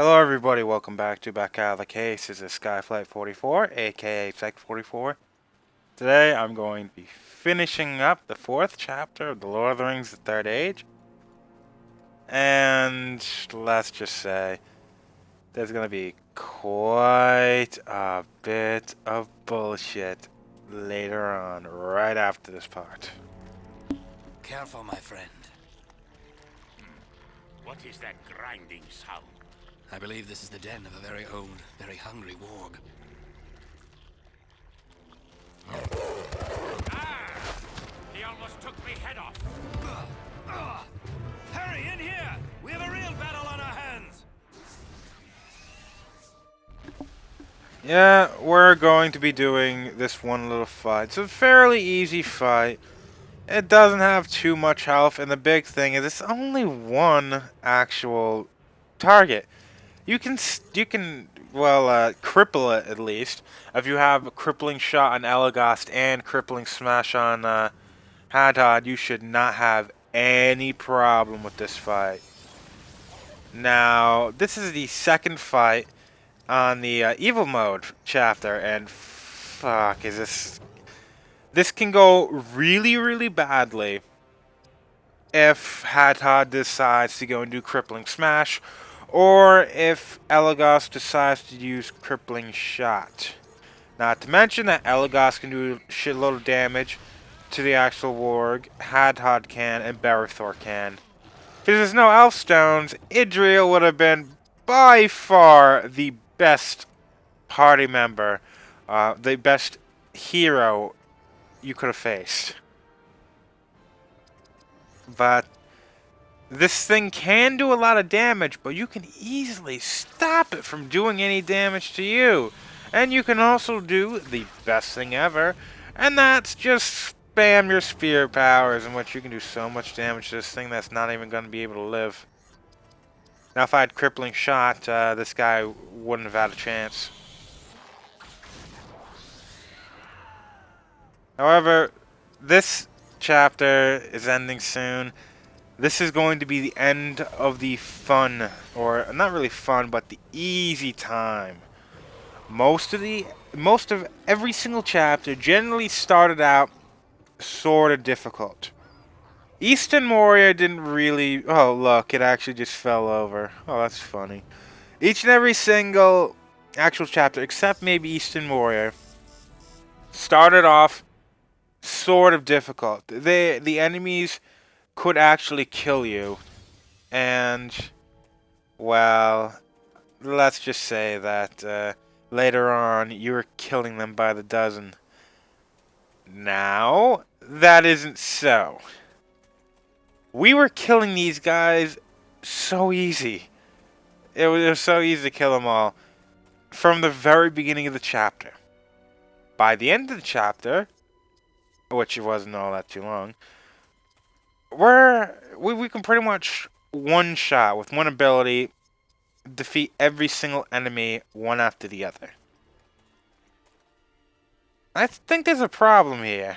Hello everybody, welcome back to Back Out of the Case. This is Skyflight 44, aka Sec 44. Today I'm going to be finishing up the 4th chapter of The Lord of the Rings, The Third Age. And let's just say, there's going to be quite a bit of bullshit later on, right after this part. Careful, my friend. What is that grinding sound? I believe this is the den of a very old, very hungry warg. He almost took me head off. Hurry, in here! We have a real battle on our hands! Yeah, we're going to be doing this one little fight. It's a fairly easy fight. It doesn't have too much health, and the big thing is it's only one actual target. You can cripple it at least. If you have a crippling shot on Elagast and crippling smash on Hadad, you should not have any problem with this fight. Now, this is the second fight on the evil mode chapter, and fuck, is this... This can go really, really badly if Hadad decides to go and do crippling smash, or if Elagast decides to use crippling shot. Not to mention that Elagast can do a shitload of damage to the actual warg, Hadad can, and Berithor can. If there's no elf stones, Idril would have been by far the best party member, the best hero you could have faced. But this thing can do a lot of damage, but you can easily stop it from doing any damage to you. And you can also do the best thing ever, and that's just spam your spear powers, in which you can do so much damage to this thing that's not even going to be able to live. Now if I had crippling shot, this guy wouldn't have had a chance. However, this chapter is ending soon. This is going to be the end of the fun, or not really fun, but the easy time. Most of every single chapter generally started out sort of difficult. Eastern Moria didn't really... Oh, look, it actually just fell over. Oh, that's funny. Each and every single actual chapter, except maybe Eastern Moria, started off sort of difficult. The enemies could actually kill you, and well, let's just say that later on you were killing them by the dozen. Now that isn't so. We were killing these guys so easy. It was so easy to kill them all from the very beginning of the chapter. By the end of the chapter, which wasn't all that too long, we can pretty much one shot with one ability defeat every single enemy one after the other. I think there's a problem here.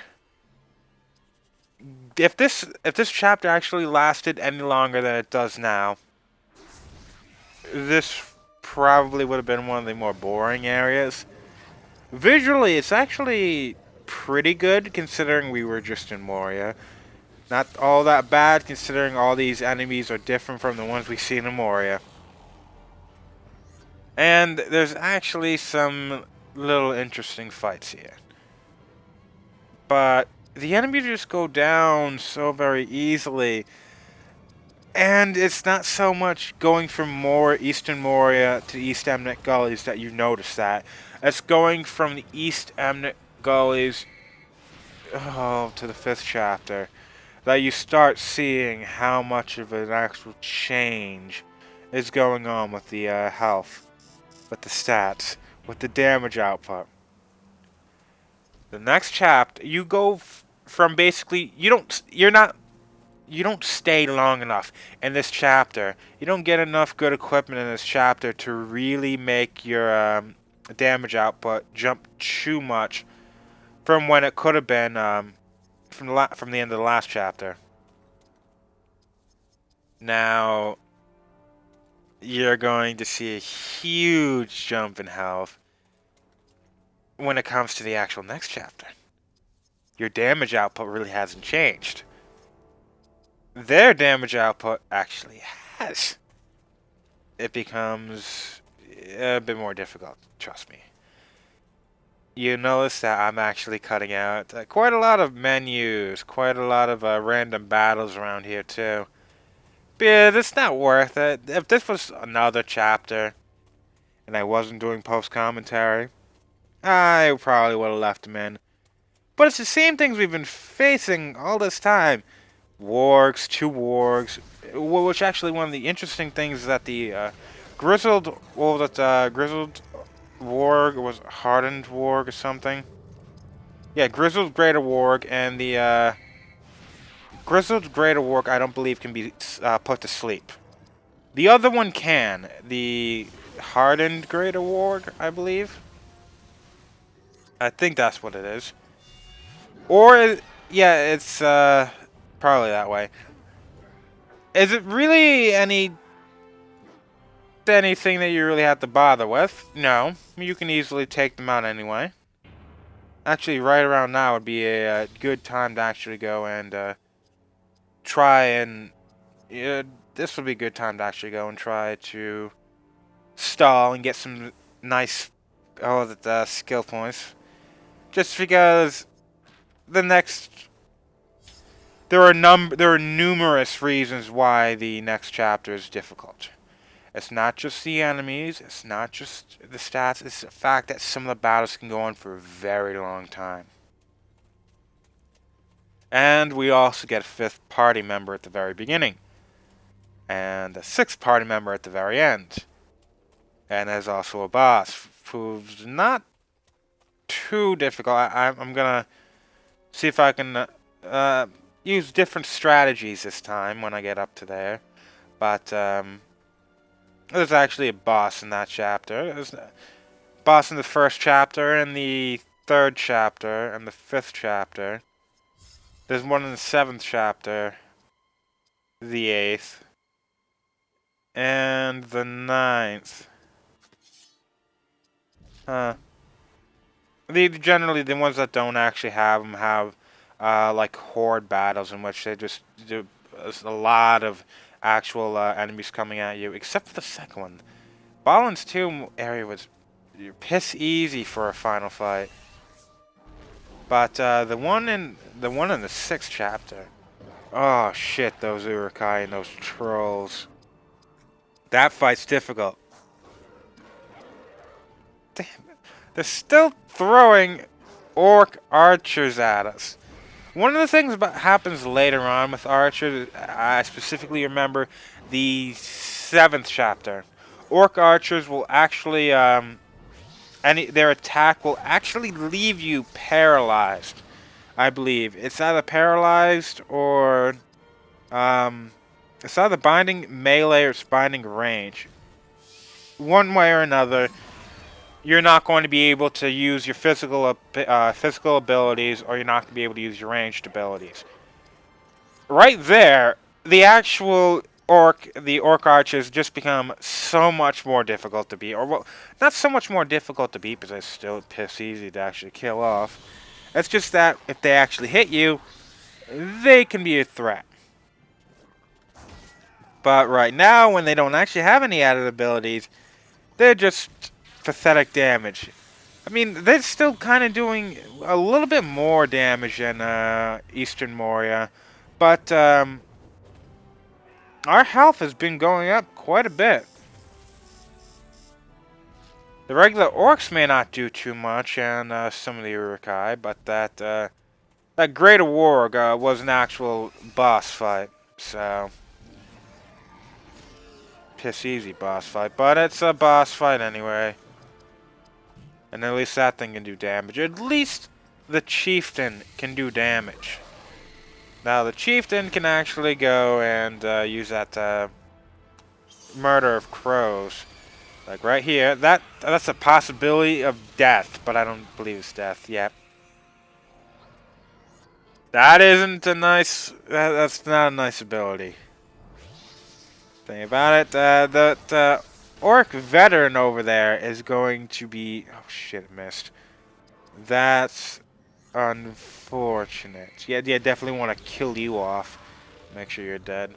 If this chapter actually lasted any longer than it does now, this probably would have been one of the more boring areas. Visually, it's actually pretty good considering we were just in Moria. Not all that bad considering all these enemies are different from the ones we see in Moria. And there's actually some little interesting fights here. But the enemies just go down so very easily. And it's not so much going from more Eastern Moria to East Emnet Gullies that you notice that. It's going from the East Emnet Gullies to the 5th chapter that you start seeing how much of an actual change is going on with the health, with the stats, with the damage output. The next chapter, you go from basically you don't stay long enough in this chapter. You don't get enough good equipment in this chapter to really make your damage output jump too much from when it could have been from the end of the last chapter. Now, you're going to see a huge jump in health when it comes to the actual next chapter. Your damage output really hasn't changed. Their damage output actually has. It becomes a bit more difficult, trust me. You notice that I'm actually cutting out quite a lot of menus, quite a lot of random battles around here too. But yeah, it's not worth it. If this was another chapter and I wasn't doing post-commentary, I probably would have left them in. But it's the same things we've been facing all this time. Wargs, two wargs, which actually one of the interesting things is that the grizzled, what was it, grizzled warg was hardened warg or something. Yeah, grizzled greater warg and the grizzled greater warg I don't believe can be put to sleep. The other one can. The hardened greater warg, I believe. I think that's what it is. Or yeah, it's probably that way. Is it really anything that you really have to bother with? No, you can easily take them out anyway. Actually, right around now would be a good time to actually go and try and this would be a good time to actually go and try to stall and get some nice skill points. Just because the next there are numerous reasons why the next chapter is difficult. It's not just the enemies, it's not just the stats, it's the fact that some of the battles can go on for a very long time. And we also get a 5th party member at the very beginning. And a 6th party member at the very end. And there's also a boss who's not too difficult. I'm gonna see if I can use different strategies this time when I get up to there. But there's actually a boss in that chapter. There's a boss in the 1st chapter, and the 3rd chapter, and the 5th chapter. There's one in the 7th chapter, the 8th, and the 9th. Generally, the ones that don't actually have them have like horde battles in which they just do a lot of actual enemies coming at you, except for the 2nd one. Balin's tomb area was piss easy for a final fight, but the one in the 6th chapter, oh shit, those Uruk-hai and those trolls. That fight's difficult. Damn it. They're still throwing orc archers at us. One of the things that happens later on with archers, I specifically remember the 7th chapter. Orc archers will actually, their attack will actually leave you paralyzed. I believe it's either paralyzed or, it's either binding melee or it's binding range. One way or another, you're not going to be able to use your physical abilities, or you're not going to be able to use your ranged abilities. Right there, the orc archers just become so much more difficult to beat. Or, well, not so much more difficult to beat, because they're still piss easy to actually kill off. It's just that if they actually hit you, they can be a threat. But right now, when they don't actually have any added abilities, they're just pathetic damage. I mean, they're still kind of doing a little bit more damage than Eastern Moria, but our health has been going up quite a bit. The regular orcs may not do too much, and some of the Uruk-hai, but that Greater Warg was an actual boss fight, so piss easy boss fight, but it's a boss fight anyway. And at least that thing can do damage. At least the chieftain can do damage. Now the chieftain can actually go and use that murder of crows, like right here. That's a possibility of death, but I don't believe it's death yet. That isn't a nice. That's not a nice ability. Think about it. The orc veteran over there is going to be. Oh shit! I missed. That's unfortunate. Yeah, definitely want to kill you off. Make sure you're dead.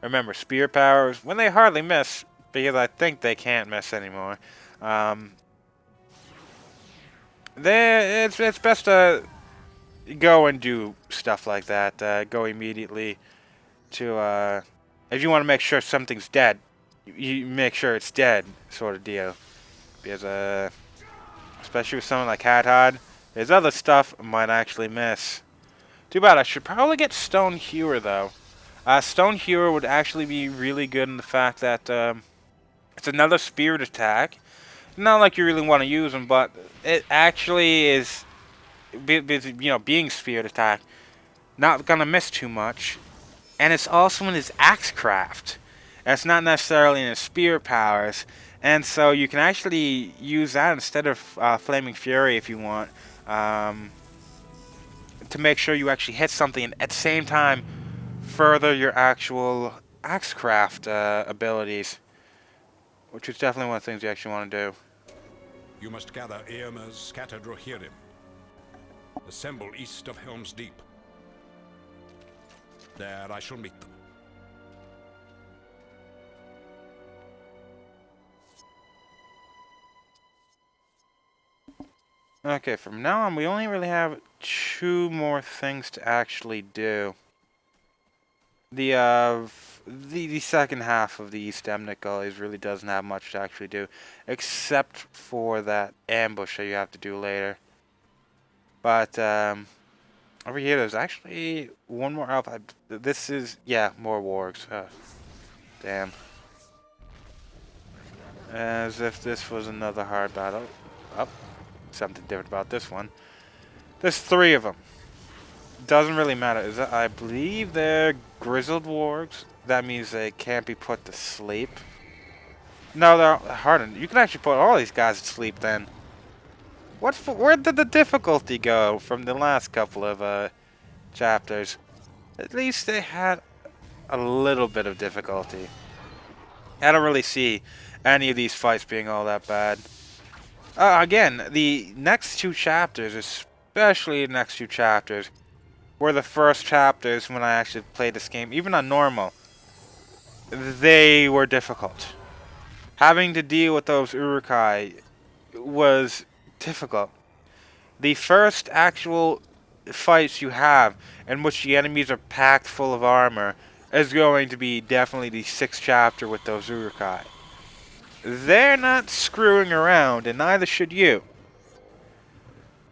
Remember, spear powers when they hardly miss, because I think they can't miss anymore. Um, it's best to go and do stuff like that. Go immediately to if you want to make sure something's dead, you make sure it's dead, sort of deal. Because especially with someone like Hadhad, there's other stuff I might actually miss. Too bad. I should probably get Stone Hewer though. Stone Hewer would actually be really good in the fact that it's another spirit attack. Not like you really want to use them, but it actually is, being spirit attack, not gonna miss too much. And it's also in his axe craft. And it's not necessarily in his spear powers. And so you can actually use that instead of Flaming Fury if you want. To make sure you actually hit something and at the same time further your actual axe craft abilities. Which is definitely one of the things you actually want to do. You must gather Eomer's scattered Rohirrim. Assemble east of Helm's Deep. There I shall meet them. Okay, from now on we only really have 2 more things to actually do. The second half of the East Emnet Gullies really doesn't have much to actually do, except for that ambush that you have to do later. But over here there's actually one more elf. This is, yeah, more wargs. Damn. As if this was another hard battle. Oh, something different about this one. There's 3 of them. Doesn't really matter. I believe they're grizzled wargs. That means they can't be put to sleep. No, they're hardened. You can actually put all these guys to sleep then. Where did the difficulty go from the last couple of chapters? At least they had a little bit of difficulty. I don't really see any of these fights being all that bad. Again, the next 2 chapters, especially the next 2 chapters, were the first chapters when I actually played this game, even on normal. They were difficult. Having to deal with those Uruk-hai was difficult. The first actual fights you have in which the enemies are packed full of armor is going to be definitely the 6th chapter with those Uruk-hai. They're not screwing around, and neither should you.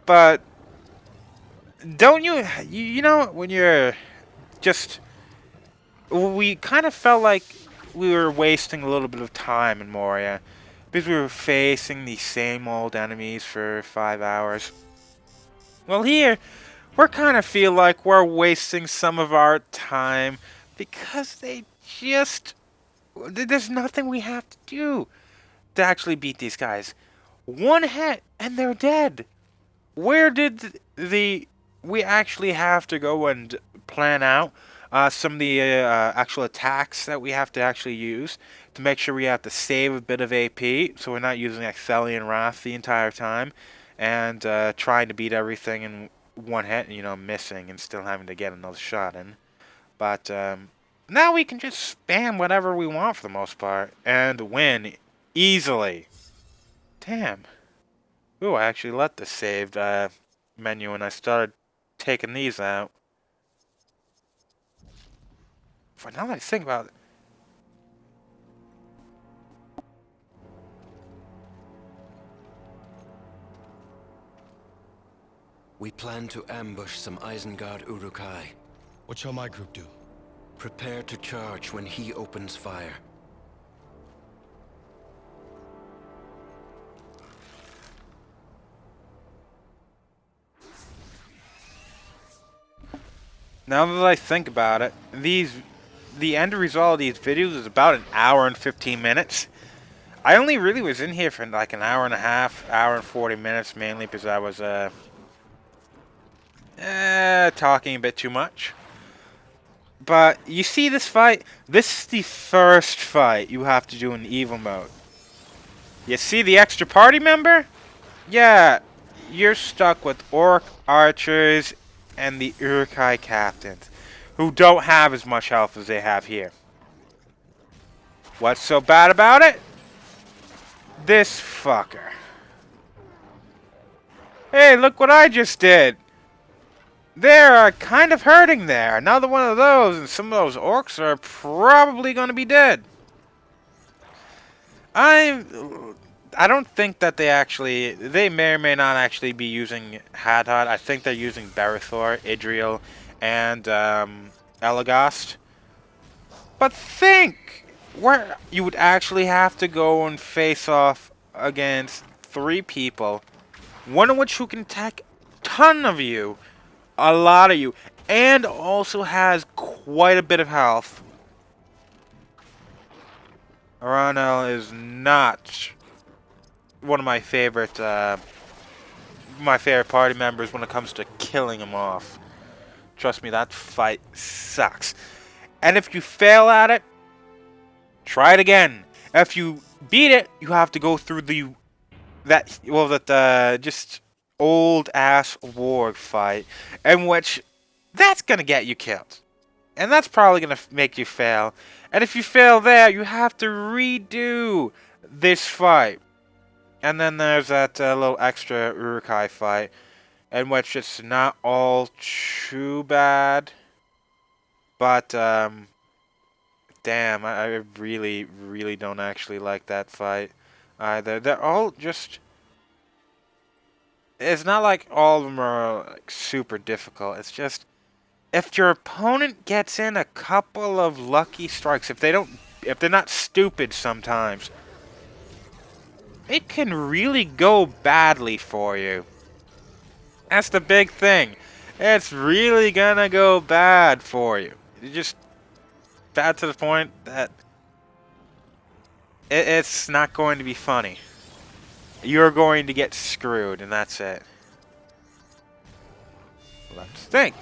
But don't you know when you're just, we kind of felt like we were wasting a little bit of time in Moria because we were facing the same old enemies for 5 hours. Well, here we kind of feel like we're wasting some of our time because there's nothing we have to do to actually beat these guys. One hit and they're dead. Where did we actually have to go and plan out some of the actual attacks that we have to actually use to make sure we have to save a bit of AP so we're not using Excellion Wrath the entire time and trying to beat everything in one hit and missing and still having to get another shot in. But now we can just spam whatever we want for the most part and win easily. Damn. Ooh, I actually let the saved menu and I started taking these out. For now that I think about it. We plan to ambush some Isengard Uruk-hai. What shall my group do? Prepare to charge when he opens fire. Now that I think about it, the end result of these videos is about an hour and 15 minutes. I only really was in here for like an hour and a half, hour and 40 minutes, mainly because I was talking a bit too much. But you see this fight? This is the first fight you have to do in evil mode. You see the extra party member? Yeah, you're stuck with orc archers and the Uruk-hai captains, who don't have as much health as they have here. What's so bad about it? This fucker. Hey, look what I just did! They're kind of hurting there. Another one of those, and some of those orcs are probably going to be dead. I don't think that they may or may not actually be using Hadhad. I think they're using Berithor, Idril, and Elagast. But think where you would actually have to go and face off against 3 people, one of which who can attack a ton of you, a lot of you, and also has quite a bit of health. Aranel is not one of my favorite party members when it comes to killing him off. Trust me, that fight sucks. And if you fail at it, try it again. If you beat it, you have to go through that just old ass warg fight, in which that's gonna get you killed, and that's probably gonna make you fail. And if you fail there, you have to redo this fight. And then there's that little extra Uruk-hai fight, in which it's not all too bad. But, damn, I really, really don't actually like that fight either. They're all just... It's not like all of them are like, super difficult. It's just... If your opponent gets in a couple of lucky strikes, if they're not stupid sometimes, it can really go badly for you. That's the big thing. It's really gonna go bad for you. It's just bad to the point that it's not going to be funny. You're going to get screwed, and that's it. Let's think.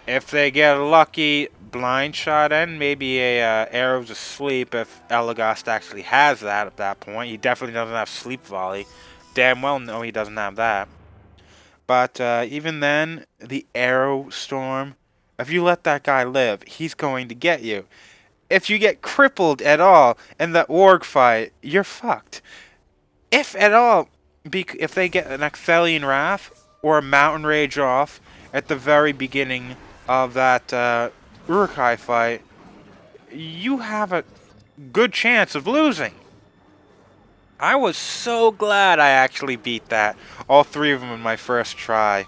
If they get a lucky blind shot in, maybe a arrows asleep, if Elagast actually has that at that point. He definitely doesn't have sleep volley. Damn well no, he doesn't have that. But even then, the arrow storm, if you let that guy live, he's going to get you. If you get crippled at all in the org fight, you're fucked. If at all, if they get an Axelian Wrath or a Mountain Rage off at the very beginning of that Uruk-hai fight, you have a good chance of losing. I was so glad I actually beat that. All 3 of them in my first try.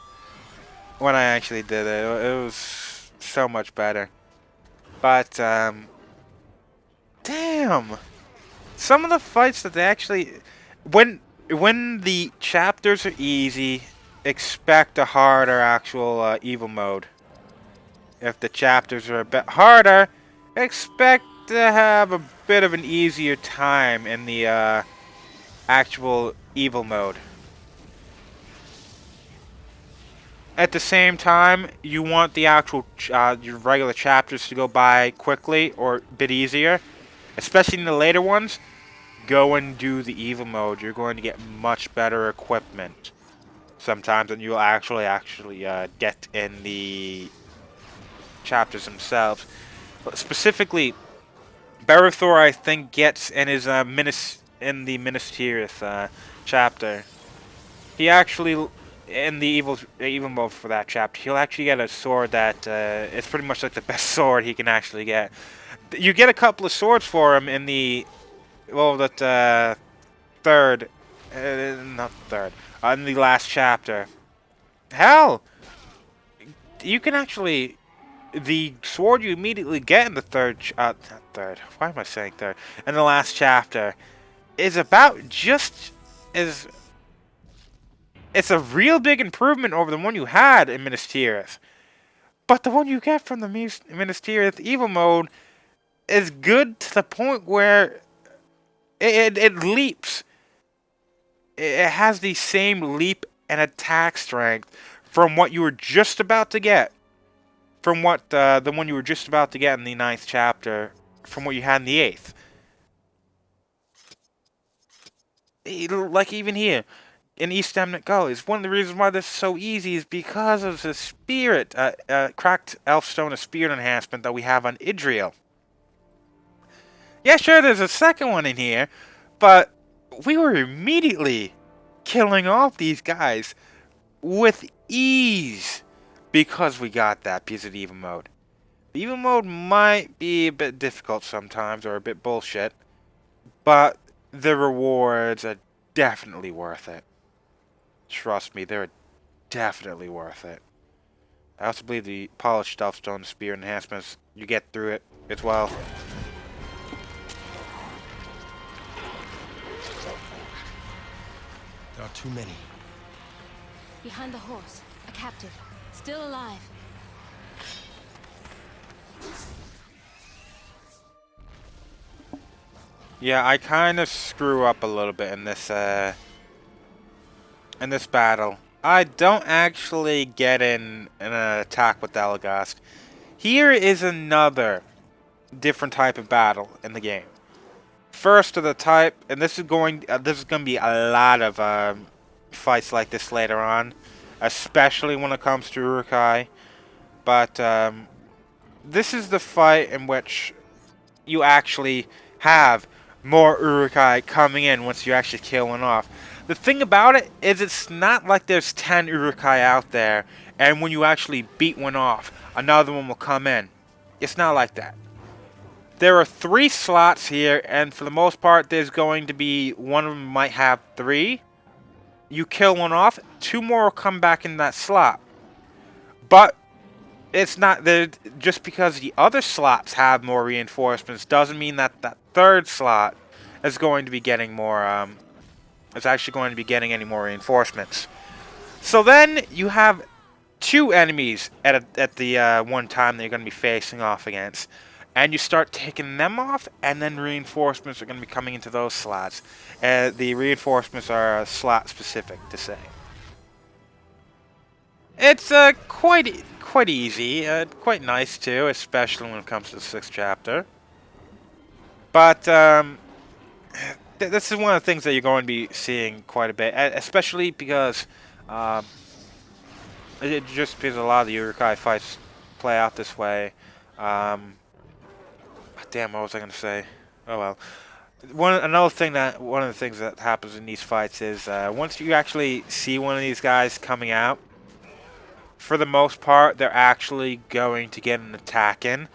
When I actually did it. It was so much better. But, damn. Some of the fights that they actually... When the chapters are easy, expect a harder actual evil mode. If the chapters are a bit harder, expect to have a bit of an easier time in the actual evil mode. At the same time, you want the actual your regular chapters to go by quickly or a bit easier, especially in the later ones. Go and do the evil mode. You're going to get much better equipment sometimes, and you'll actually get in the chapters themselves. But specifically, Berithor, I think, gets in his in the Ministerious chapter. He actually, in the evil mode for that chapter, he'll actually get a sword that it's pretty much like the best sword he can actually get. You get a couple of swords for him in the third, not third, in the last chapter. Hell, you can actually, the sword you immediately get in the not third, why am I saying third? In the last chapter, is about just as, it's a real big improvement over the one you had in Ministerious. But the one you get from the Ministerious Evil Mode is good to the point where it leaps. It has the same leap and attack strength from what you were just about to get from what the one you were just about to get in the 9th chapter, from what you had in the 8th. Like even here, in East Amnet Gullies, one of the reasons why this is so easy is because of the spirit, cracked Elfstone, a spirit enhancement that we have on Idriel. Yeah, sure, there's a second one in here, but we were immediately killing off these guys with ease because we got that piece of Evil Mode. The Evil Mode might be a bit difficult sometimes, or a bit bullshit, but the rewards are definitely worth it. Trust me, they're definitely worth it. I also believe the Polished Elfstone Spear enhancements, you get through it as well. There are too many. Behind the horse, a captive, still alive. Yeah, I kind of screw up a little bit in this battle. I don't actually get in an attack with Elagast. Here is another different type of battle in the game. First of the type, and this is going to be a lot of fights like this later on, especially when it comes to Uruk-hai. But this is the fight in which you actually have more Uruk-hai coming in once you actually kill one off. The thing about it is it's not like there's 10 Uruk-hai out there, and when you actually beat one off, another one will come in. It's not like that. There are 3 slots here, and for the most part, there's going to be, one of them might have 3. You kill one off, 2 more will come back in that slot. But it's not that just because the other slots have more reinforcements doesn't mean that that 3rd slot is going to be getting more. Is actually going to be getting any more reinforcements. So then you have 2 enemies at the one time that you're going to be facing off against, and you start taking them off, and then reinforcements are going to be coming into those slots. The reinforcements are slot specific to say. It's quite easy, quite nice too, especially when it comes to the 6th chapter. But this is one of the things that you're going to be seeing quite a bit, especially because just because a lot of the Uruk-hai fights play out this way. Damn, what was I going to say? Oh well. One of the things that happens in these fights is once you actually see one of these guys coming out, for the most part, they're actually going to get an attack in,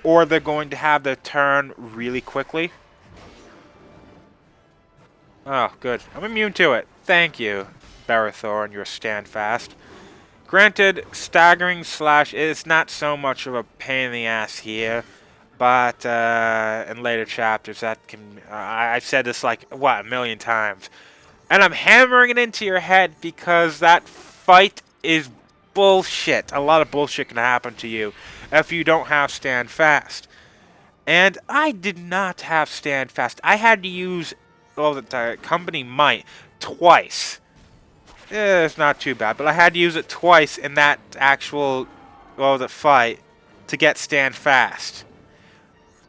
or they're going to have their turn really quickly. Oh, good. I'm immune to it. Thank you, Barathor, and your standfast. Granted, staggering slash is not so much of a pain in the ass here, but in later chapters that can... I've said this like, what, a million times. And I'm hammering it into your head because that fight is bullshit. A lot of bullshit can happen to you if you don't have stand fast. And I did not have stand fast. I had to use the company might twice. It's not too bad, but I had to use it twice in that actual the fight to get stand fast.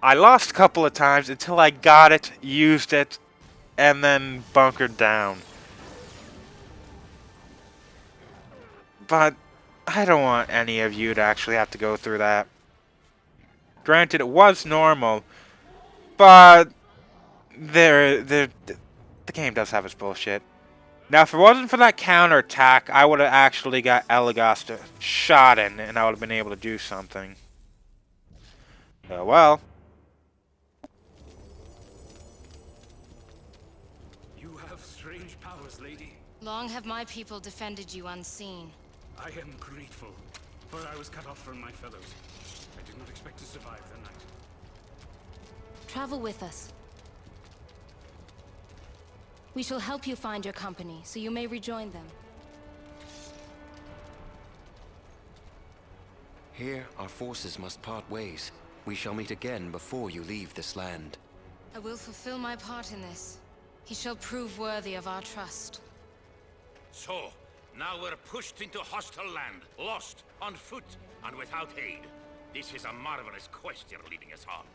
I lost a couple of times until I got it, used it, and then bunkered down. But I don't want any of you to actually have to go through that. Granted, it was normal, but the game does have its bullshit. Now, if it wasn't for that counterattack, I would have actually got Elagast shot in, and I would have been able to do something. Oh well. You have strange powers, lady. Long have my people defended you unseen. I am grateful, for I was cut off from my fellows. I did not expect to survive the night. Travel with us. We shall help you find your company, so you may rejoin them. Here, our forces must part ways. We shall meet again before you leave this land. I will fulfill my part in this. He shall prove worthy of our trust. So, Now we're pushed into hostile land, lost, on foot, and without aid. This is a marvelous quest you're leading us on.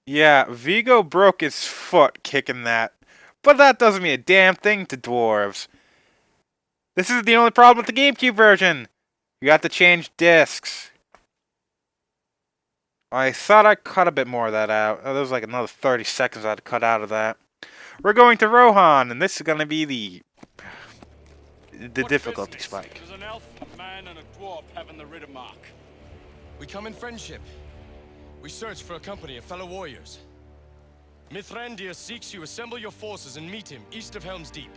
Yeah, Vigo broke his foot kicking that. But that doesn't mean a damn thing to dwarves. This is the only problem with the GameCube version. You have to change discs. I thought I cut a bit more of that out. Oh, there was like another 30 seconds I had to cut out of that. We're going to Rohan, and this is going to be the difficulty spike. There's an elf, a man, and a dwarf having the Riddermark. We come in friendship. We search for a company of fellow warriors. Mithrandir seeks you. Assemble your forces and meet him east of Helm's Deep.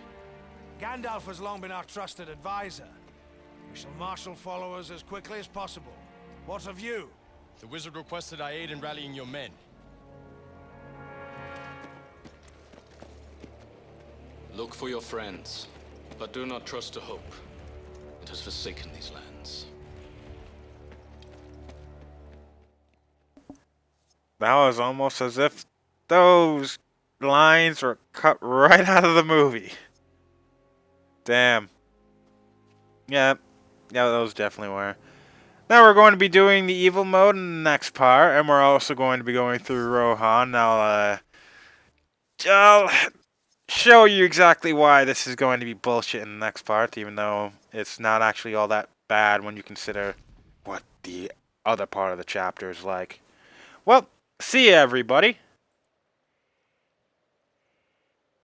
Gandalf has long been our trusted advisor. We shall marshal followers as quickly as possible. What of you? The wizard requested I aid in rallying your men. Look for your friends, but do not trust to hope. It has forsaken these lands. That was almost as if those lines were cut right out of the movie. Damn. Yeah, those definitely were. Now we're going to be doing the evil mode in the next part, and we're also going to be going through Rohan. Now, I'll show you exactly why this is going to be bullshit in the next part, even though it's not actually all that bad when you consider what the other part of the chapter is like. Well, see ya, everybody.